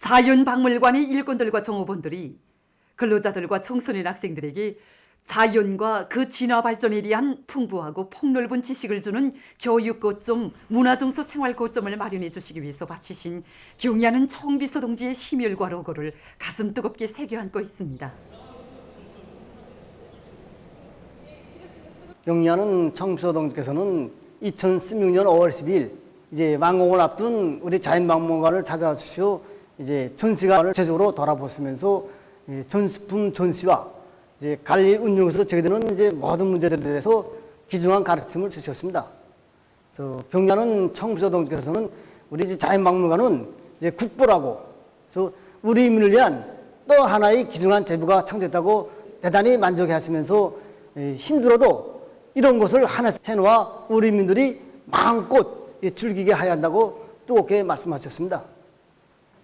자연박물관의 일꾼들과 종업원들이 근로자들과 청소년 학생들에게 자연과 그 진화 발전에 대한 풍부하고 폭넓은 지식을 주는 교육고점, 문화정서 생활고점을 마련해 주시기 위해서 바치신 경의하는 총비서 동지의 심혈과 로고를 가슴 뜨겁게 새겨 안고 있습니다. 경의하는 총비서 동지께서는 2016년 5월 10일 이제 완공을 앞둔 우리 자연박물관을 찾아주시고 이제 전시관을 제적으로 돌아보시면서 전시품 전시와 이제 관리 운영에서 제기되는 이제 모든 문제들에 대해서 귀중한 가르침을 주셨습니다. 그래서 경의하는 총비서 동지께서는 우리 이제 자연박물관은 이제 국보라고, 그래서 우리 인민을 위한 또 하나의 귀중한 제보가 창조됐다고 대단히 만족해하시면서 힘들어도 이런 것을 하나 해놓아 우리 인민들이 마음껏 즐기게 하여야 한다고 뜨겁게 말씀하셨습니다.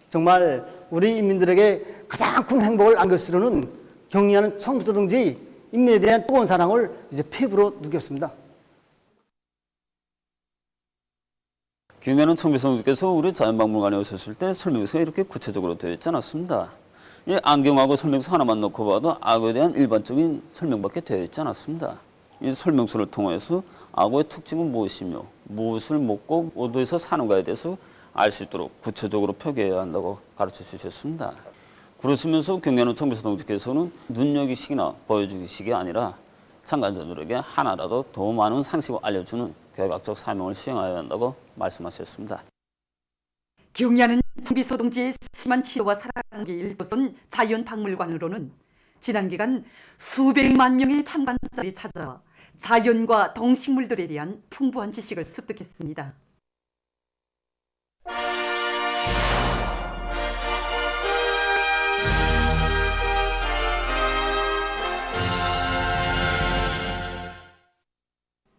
정말 우리 인민들에게 가장 큰 행복을 안겨주려는 경의하는 총비서 동지의 인민에 대한 뜨거운 사랑을 이제 피부로 느꼈습니다. 경의하는 총비서 동지께서 우리 자연박물관에 오셨을 때 설명서가 이렇게 구체적으로 되어 있지 않았습니다. 이 안경하고 설명서 하나만 놓고 봐도 악어에 대한 일반적인 설명밖에 되어 있지 않았습니다. 이 설명서를 통해서 악어의 특징은 무엇이며 무엇을 먹고 어디에서 사는가에 대해서 알 수 있도록 구체적으로 표기해야 한다고 가르쳐 주셨습니다. 그러시면서 경의하는 총비서 동지께서는 눈여기시기나 보여주기식이 아니라 참가자들에게 하나라도 더 많은 상식을 알려주는 교육학적 사명을 수행해야 한다고 말씀하셨습니다. 경의하는 총비서 동지의 심한 지도와 사랑의 일도선 자연박물관으로는 지난 기간 수백만 명의 참관자들이 찾아와 자연과 동식물들에 대한 풍부한 지식을 습득했습니다.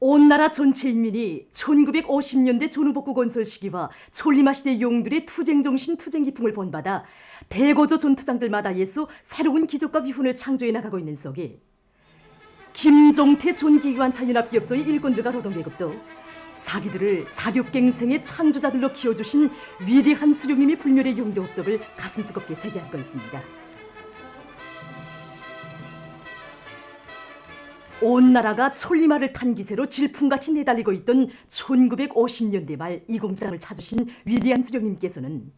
온 나라 전체 인민이 1950년대 전후복구 건설 시기와 촐리마 시대 영웅들의 투쟁정신, 투쟁기풍을 본받아 대거조 전투장들마다 예수 새로운 기적과 비훈을 창조해 나가고 있는 속에 김종태 전기기관차 연합기업소의 일꾼들과 노동계급도 자기들을 자력갱생의 창조자들로 키워주신 위대한 수령님의 불멸의 용도 업적을 가슴 뜨겁게 새겨 안고 있습니다. 온 나라가 촐리마를 탄 기세로 질풍같이 내달리고 있던 1950년대 말 이 공장을 찾으신 위대한 수령님께서는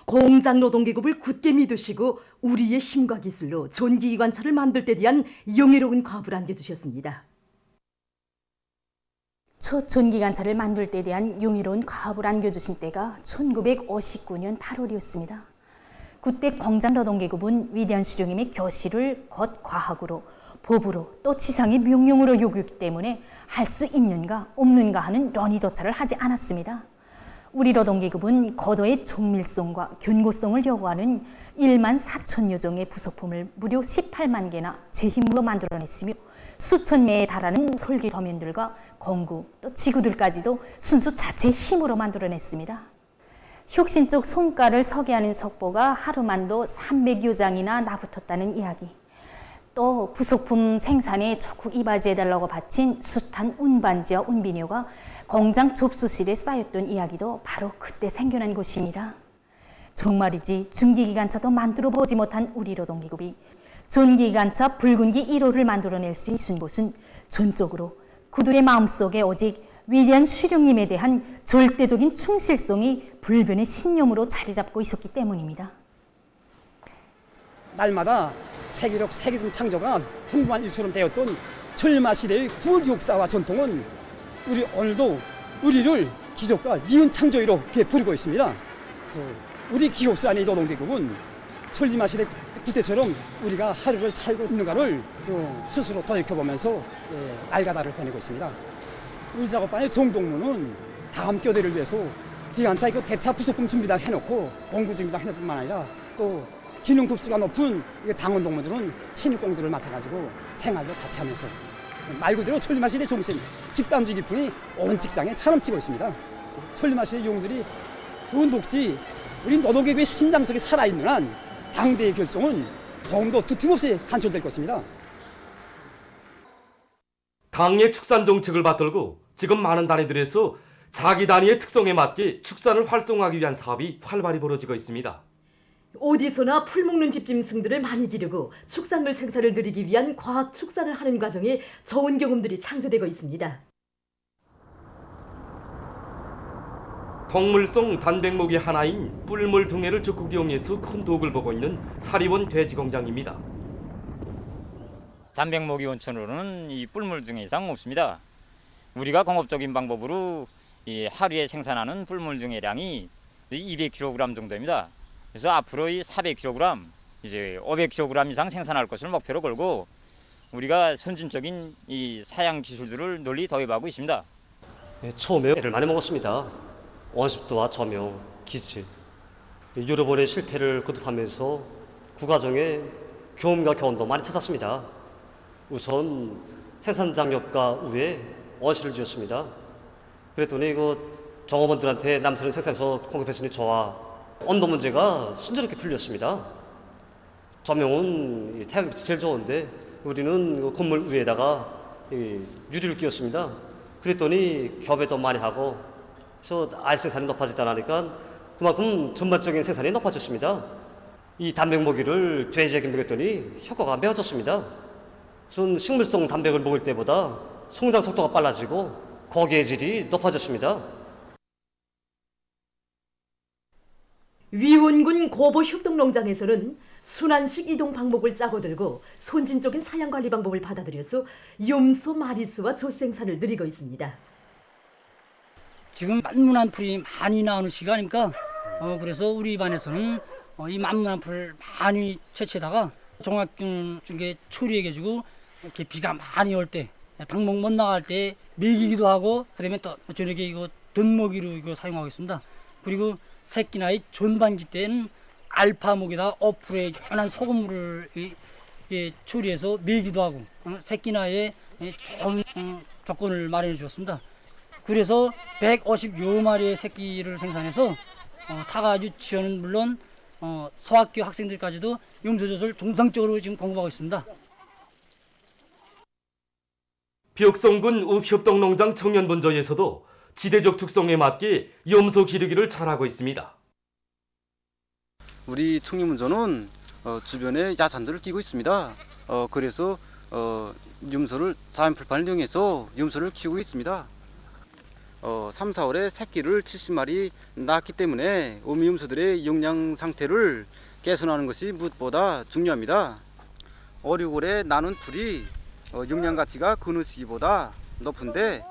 공장 노동계급을 굳게 믿으시고 우리의 힘과 기술로 전기기관차를 만들 때 대한 영예로운 과부를 안겨주셨습니다. 첫 전기관차를 만들 때 대한 영예로운 과부를 안겨주신 때가 1959년 8월이었습니다. 그때 공장 노동계급은 위대한 수령님의 교실을 곧 과학으로 법으로 또 지상의 명령으로 요구했기 때문에 할 수 있는가 없는가 하는 논의조차를 하지 않았습니다. 우리 노동계급은 고도의 정밀성과 견고성을 요구하는 1만 4천여 종의 부속품을 무려 18만 개나 제 힘으로 만들어냈으며 수천 매에 달하는 설계 도면들과 공구 또 지구들까지도 순수 자체의 힘으로 만들어냈습니다. 혁신적 성과를 소개하는 속보가 하루만도 300여 장이나 나붙었다는 이야기, 또 부속품 생산에 적극 이바지해달라고 바친 숱한 운반지와 운비료가 공장 접수실에 쌓였던 이야기도 바로 그때 생겨난 것입니다. 정말이지 중기기관차도 만들어보지 못한 우리 노동기급이 전기기관차 붉은기 1호를 만들어낼 수 있은 것은 전적으로 그들의 마음속에 오직 위대한 수령님에 대한 절대적인 충실성이 불변의 신념으로 자리 잡고 있었기 때문입니다. 날마다 세계적 세계선 창조가 풍부한 일처럼 되었던 촐리마 시대의 구 역사와 전통은 우리 오늘도 우리를 기적과 이은 창조로 부르고 있습니다. 그래서 우리 기업사 안의 노동계급은 촐리마 시대 그때처럼 우리가 하루를 살고 있는가를 스스로 돌이켜보면서 날가다를 보내고 있습니다. 우리 작업반의 정동무는 다음 교대를 위해서 기관차의 그 대차 부속품 준비다 해놓고 공구 준비다 해놓을 뿐만 아니라 또 기능 급수가 높은 당원 동무들은 신입공들을 맡아가지고 생활도 같이 하면서 말 그대로 촐리마 시대 정신, 집단주의 기풍이 온 직장에 차넘치고 있습니다. 촐리마 시대 용들이 그 녹지 우리 노동계급의 심장 속에 살아있는 한 당대의 결정은 더욱더 두틈없이 간철될 것입니다. 당의 축산 정책을 받들고 지금 많은 단위들에서 자기 단위의 특성에 맞게 축산을 활성화하기 위한 사업이 활발히 벌어지고 있습니다. 어디서나 풀 먹는 집짐승들을 많이 기르고 축산물 생산을 늘리기 위한 과학 축산을 하는 과정에 좋은 경험들이 창조되고 있습니다. 동물성 단백목의 하나인 뿔물 둥해를 적극 이용해서 큰 도움을 보고 있는 사리원 돼지공장입니다. 단백목이 원천으로는 이 뿔물 중에 이상 없습니다. 우리가 공업적인 방법으로 이 하루에 생산하는 뿔물 중의량이 200kg 정도입니다. 그래서 앞으로 이 400kg, 이제 500kg 이상 생산할 것을 목표로 걸고 우리가 선진적인 이 사양 기술들을 널리 도입하고 있습니다. 처음에 애를 많이 먹었습니다. 원습도와 점용, 기술. 여러 번의 실패를 거듭하면서 그 과정에 교훈과 교훈도 많이 찾았습니다. 우선 생산장렵과 우에 원시를 지었습니다. 그랬더니 종업원들한테 남새는 생산해서 공급했으니 좋아. 온도 문제가 순조롭게 풀렸습니다. 조명은 태양빛이 제일 좋은데 우리는 건물 위에다가 유리를 끼웠습니다. 그랬더니 교배도 많이 하고 그래서 알 생산이 높아지다 나니까 그만큼 전반적인 생산이 높아졌습니다. 이 단백모기를 돼지에게 먹였더니 효과가 매우 좋습니다. 우선 식물성 단백을 먹을 때보다 성장 속도가 빨라지고 고기의 질이 높아졌습니다. 위원군 고보협동농장에서는 순환식 이동 방법을 짜고 들고 선진적인 사양관리 방법을 받아들여서 염소 마리수와 젖생산을 늘리고 있습니다. 지금 만문한 풀이 많이 나오는 시간이니까 그래서 우리 반에서는 이 만문한 풀을 많이 채취에다가 종합균 중에 처리해가지고 이렇게 비가 많이 올 때 방목 못 나갈 때 먹이기도 하고 그러면 또 저녁에 이거 든먹이로 이거 사용하고 있습니다. 그리고 새끼나이 전반기 때는 알파목에다 어플에 연한 소금물을 처리해서 먹이기도 하고 새끼나이에 좋은 조건을 마련해 주었습니다. 그래서 150여 마리의 새끼를 생산해서 타가 유치원은 물론 소학교 학생들까지도 염소젖을 정상적으로 지금 공급하고 있습니다. 벽성군 읍협동농장 청년분조에서도 지대적 특성에 맞게 염소 기르기를 잘하고 있습니다. 우리 청년문조는 주변에 야산들을 끼고 있습니다. 그래서 염소를 자연풀판을 이용해서 염소를 키우고 있습니다. 3, 4월에 새끼를 70마리 낳았기 때문에 어미 염소들의 영양 상태를 개선하는 것이 무엇보다 중요합니다. 5, 6월에 나는 풀이 영양 가치가 그느 시기보다 높은데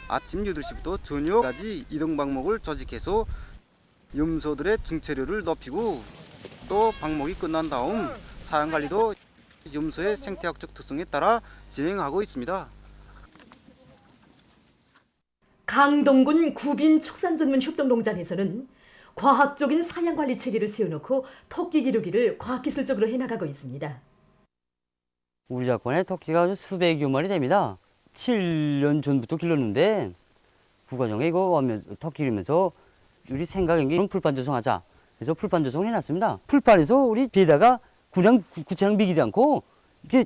아침 8시부터 저녁까지 이동 방목을 조직해서 염소들의 증체율을 높이고 또 방목이 끝난 다음 사양 관리도 염소의 생태학적 특성에 따라 진행하고 있습니다. 강동군 구빈 축산전문협동농장에서는 과학적인 사양관리 체계를 세워놓고 토끼 기르기를 과학기술적으로 해나가고 있습니다. 우리 작권에 토끼가 수백여 마리 됩니다. 7년 전부터 길렀는데 그 과정에 이거 토끼 기르면서 우리 생각한 게 풀판 조성하자. 그래서 풀판 조성을 해놨습니다. 풀판에서 우리 배에다가 그냥 구체랑 미기지 않고 이렇게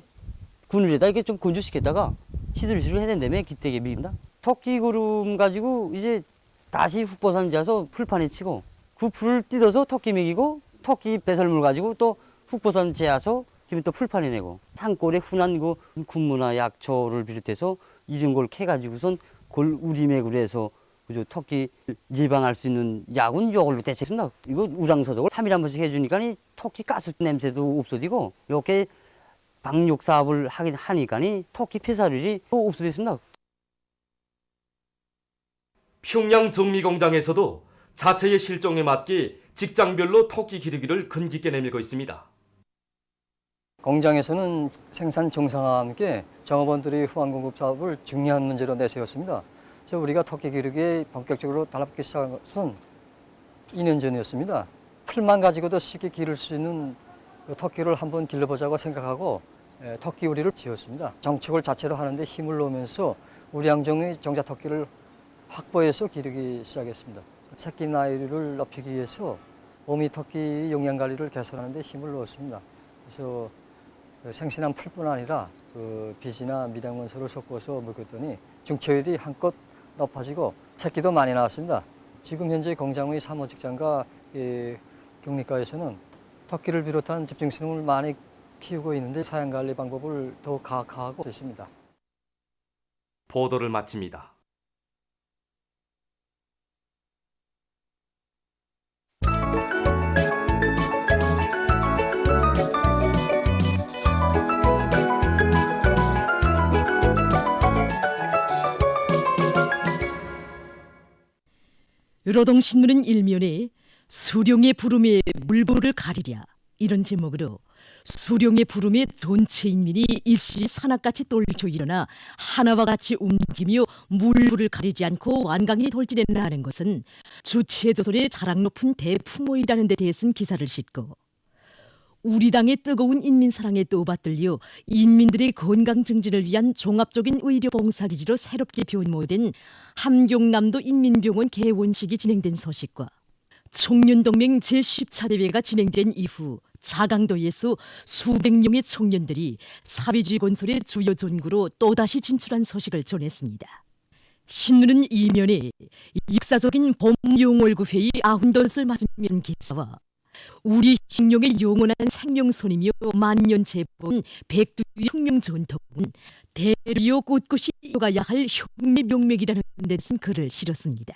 그늘에다 이렇게 좀 건조시켰다가 시들시들 해야 된다며 기대게 미깁니다. 토끼 구름 가지고 이제 다시 훅버선 재서 풀판에 치고 그 풀을 뜯어서 토끼 먹이고 토끼 배설물 가지고 또 훅버선 재서 지금 또 풀판에 내고 산골에 흔한 그 군무나 약초를 비롯해서 이런 걸 캐가지고선 그걸 우리맥으로 해서 그죠 토끼 예방할 수 있는 약은 이걸로 대체했습니다. 이거 우량소독을 3일에 한 번씩 해주니까 이 토끼 가스 냄새도 없어지고 이렇게 방역 사업을 하니까 토끼 폐사율이 또 없어졌습니다. 평양 정미공장에서도 자체의 실종에 맞게 직장별로 토끼 기르기를 근기있게 내밀고 있습니다. 공장에서는 생산 정상화와 함께 종업원들의 후한 공급 사업을 중요한 문제로 내세웠습니다. 그래서 우리가 토끼 기르기에 본격적으로 달라붙기 시작한 것은 2년 전이었습니다. 풀만 가지고도 쉽게 기를 수 있는 토끼를 한번 길러보자고 생각하고 토끼 우리를 지었습니다. 정축을 자체로 하는데 힘을 넣으면서 우리 양종의 정자 토끼를 확보해서 기르기 시작했습니다. 새끼 나이를 높이기 위해서 어미 토끼 영양 관리를 개선하는 데 힘을 넣었습니다. 그래서 생신한 풀뿐 아니라 빛이나 미량원소를 섞어서 먹였더니 증체율이 한껏 높아지고 새끼도 많이 나왔습니다. 지금 현재 공장의 사무직장과 격리과에서는 토끼를 비롯한 집중식물을 많이 키우고 있는데 사양관리 방법을 더 가학화하고 있습니다. 보도를 마칩니다. 노동신문은 일면에 수룡의 부름에 물보를 가리랴 이런 제목으로 수룡의 부름에 전체 인민이 일시 산악같이 떨쳐 일어나 하나와 같이 움직이며 물불을 가리지 않고 완강히 돌진해 나가는 것은 주체조선의 자랑 높은 대품모이라는 데 대해 쓴 기사를 싣고 우리 당의 뜨거운 인민사랑에 떠받들려 인민들의 건강 증진을 위한 종합적인 의료봉사기지로 새롭게 변모된 함경남도 인민병원 개원식이 진행된 소식과 청년동맹 제10차 대회가 진행된 이후 자강도에서 수백 명의 청년들이 사회주의 건설의 주요 전구로 또다시 진출한 소식을 전했습니다. 신문은 이면에 역사적인 봄용월구회의 98을 맞으면서 기사와 우리 혁명의 영원한 생명선이며 만년재본 백두의 혁명 전통은 대리어 꿋꿋이 이어가야 할 혁명의 명맥이라는 데 쓴 글을 실었습니다.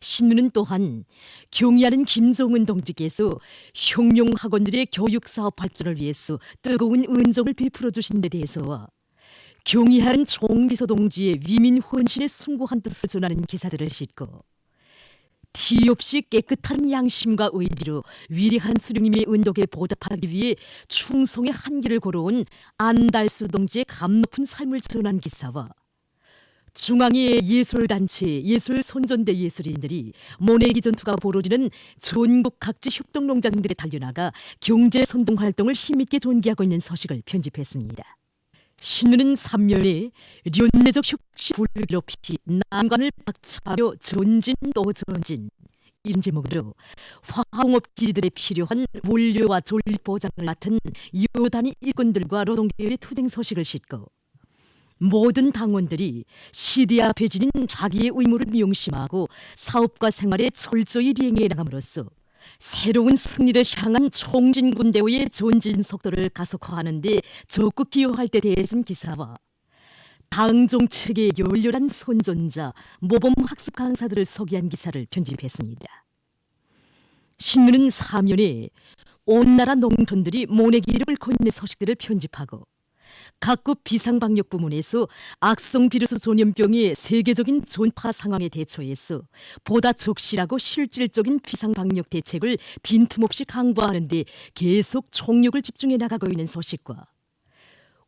신문은 또한 경의하는 김정은 동지께서 혁명학원들의 교육사업 발전을 위해서 뜨거운 은정을 베풀어 주신 데 대해서와 경의하는 총비서 동지의 위민 헌신에 숭고한 뜻을 전하는 기사들을 싣고 티 없이 깨끗한 양심과 의지로 위대한 수령님의 은덕에 보답하기 위해 충성의 한길을 걸어온 안달수 동지의 감높은 삶을 전한 기사와 중앙의 예술단체, 예술선전대 예술인들이 모내기 전투가 벌어지는 전국 각지 협동농장들에 달려나가 경제선동활동을 힘있게 전개하고 있는 소식을 편집했습니다. 신문은 3면에 연내적 혁신을 높이 난관을 박차하며 전진 또 전진 이런 제목으로 화학공업 기지들에 필요한 원료와 전립 보장을 맡은 여단위 일꾼들과 노동계의 투쟁 소식을 싣고 모든 당원들이 시대 앞에 지닌 자기의 의무를 명심하고 사업과 생활에 철저히 리행해 나감으로써 새로운 승리를 향한 총진군대의 전진 속도를 가속화하는 데 적극 기여할 때 대해 쓴 기사와 당 정책의 열렬한 선전자, 모범 학습 강사들을 소개한 기사를 편집했습니다. 신문은 사면에 온 나라 농촌들이 모내기 이름을 건넨 소식들을 편집하고 각급 비상방역 부문에서 악성 비루스 전염병의 세계적인 전파 상황에 대처해서 보다 적실하고 실질적인 비상방역 대책을 빈틈없이 강구하는 데 계속 총력을 집중해 나가고 있는 소식과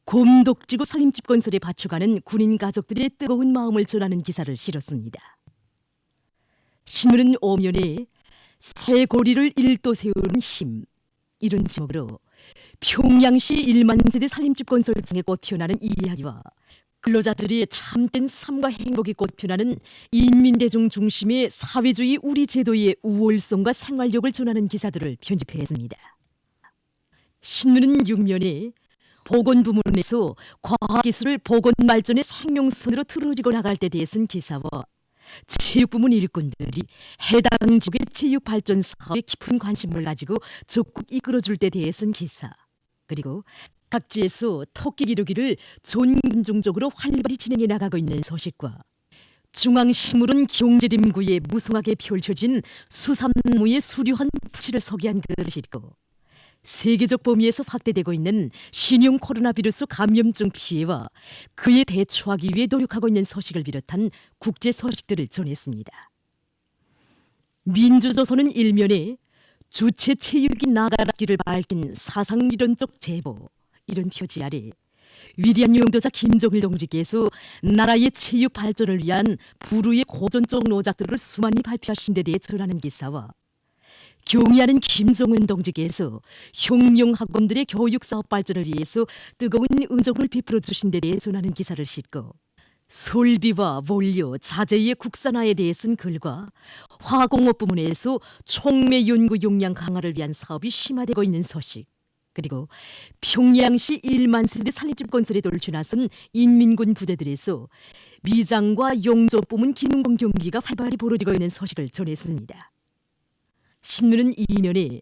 곰독지구 살림집 건설에 바쳐가는 군인 가족들의 뜨거운 마음을 전하는 기사를 실었습니다. 신문은 오면에 새 고리를 일도 세우는 힘 이런 제목으로 평양시 1만 세대 살림집 건설장에 꽃피어나는 이야기와 근로자들이 참된 삶과 행복이 꽃피어나는 인민대중 중심의 사회주의 우리 제도의 우월성과 생활력을 전하는 기사들을 편집했습니다. 신문은 6면에 보건부문에서 과학기술을 보건발전의 생명선으로 틀어지고 나갈 때 대해 쓴 기사와 체육부문 일꾼들이 해당 지역의 체육발전 사업에 깊은 관심을 가지고 적극 이끌어줄 때 대해 쓴 기사 그리고 각지에서 토끼 기르기를 전군중적으로 활발히 진행해 나가고 있는 소식과 중앙식물원 경제림구에 무성하게 펼쳐진 수산무의 수려한 부시를 소개한 글을 싣고 세계적 범위에서 확대되고 있는 신형 코로나 비루스 감염증 피해와 그에 대처하기 위해 노력하고 있는 소식을 비롯한 국제 소식들을 전했습니다. 민주조선은 일면에 주체 체육이 나가라기를 밝힌 사상이론적 제보 이런 표지 아래 위대한 용도자 김정일 동지께서 나라의 체육 발전을 위한 부르의 고전적 노작들을 수많이 발표하신 데 대해 전하는 기사와 경의하는 김정은 동지께서 혁명학원들의 교육사업 발전을 위해서 뜨거운 은정을 베풀어 주신 데 대해 전하는 기사를 싣고 설비와 원료, 자재의 국산화에 대해 쓴 글과 화공업 부문에서 촉매 연구 용량 강화를 위한 사업이 심화되고 있는 소식 그리고 평양시 1만 세대 살림집 건설에 돌출나선 인민군 부대들에서 미장과 용접 부문 기능공 경기가 활발히 벌어지고 있는 소식을 전했습니다. 신문은 이면에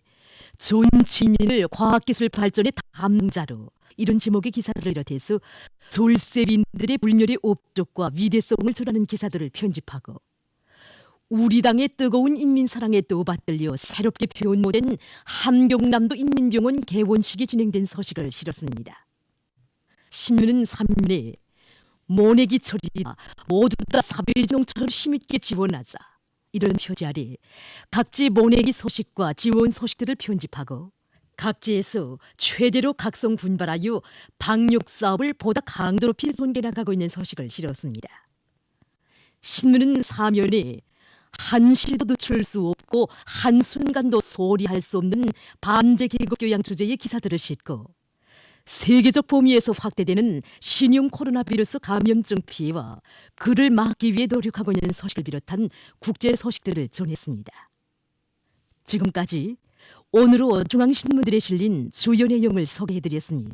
존치민을 과학기술 발전의 담당자로, 이런 제목의 기사를 비롯해서 졸세빈들의 불멸의 업적과 위대성을 전하는 기사들을 편집하고 우리 당의 뜨거운 인민사랑에 또 받들려 새롭게 변모된 함경남도 인민병원 개원식이 진행된 서식을 실었습니다. 신문은 3일에 모내기 처리와 모두 다 사회정책을 힘있게 지원하자, 이런 표지 아래 각지 모내기 소식과 지원 소식들을 편집하고 각지에서 최대로 각성 분발하여 방역 사업을 보다 강도 높이 손겨나가고 있는 소식을 실었습니다. 신문은 사면에 한시도 늦출 수 없고 한순간도 소홀히할 수 없는 반제 계급 교양 주제의 기사들을 싣고 세계적 범위에서 확대되는 신형 코로나 비루스 감염증 피해와 그를 막기 위해 노력하고 있는 소식을 비롯한 국제 소식들을 전했습니다. 지금까지 오늘로 중앙신문들에 실린 주요 내용을 소개해드렸습니다.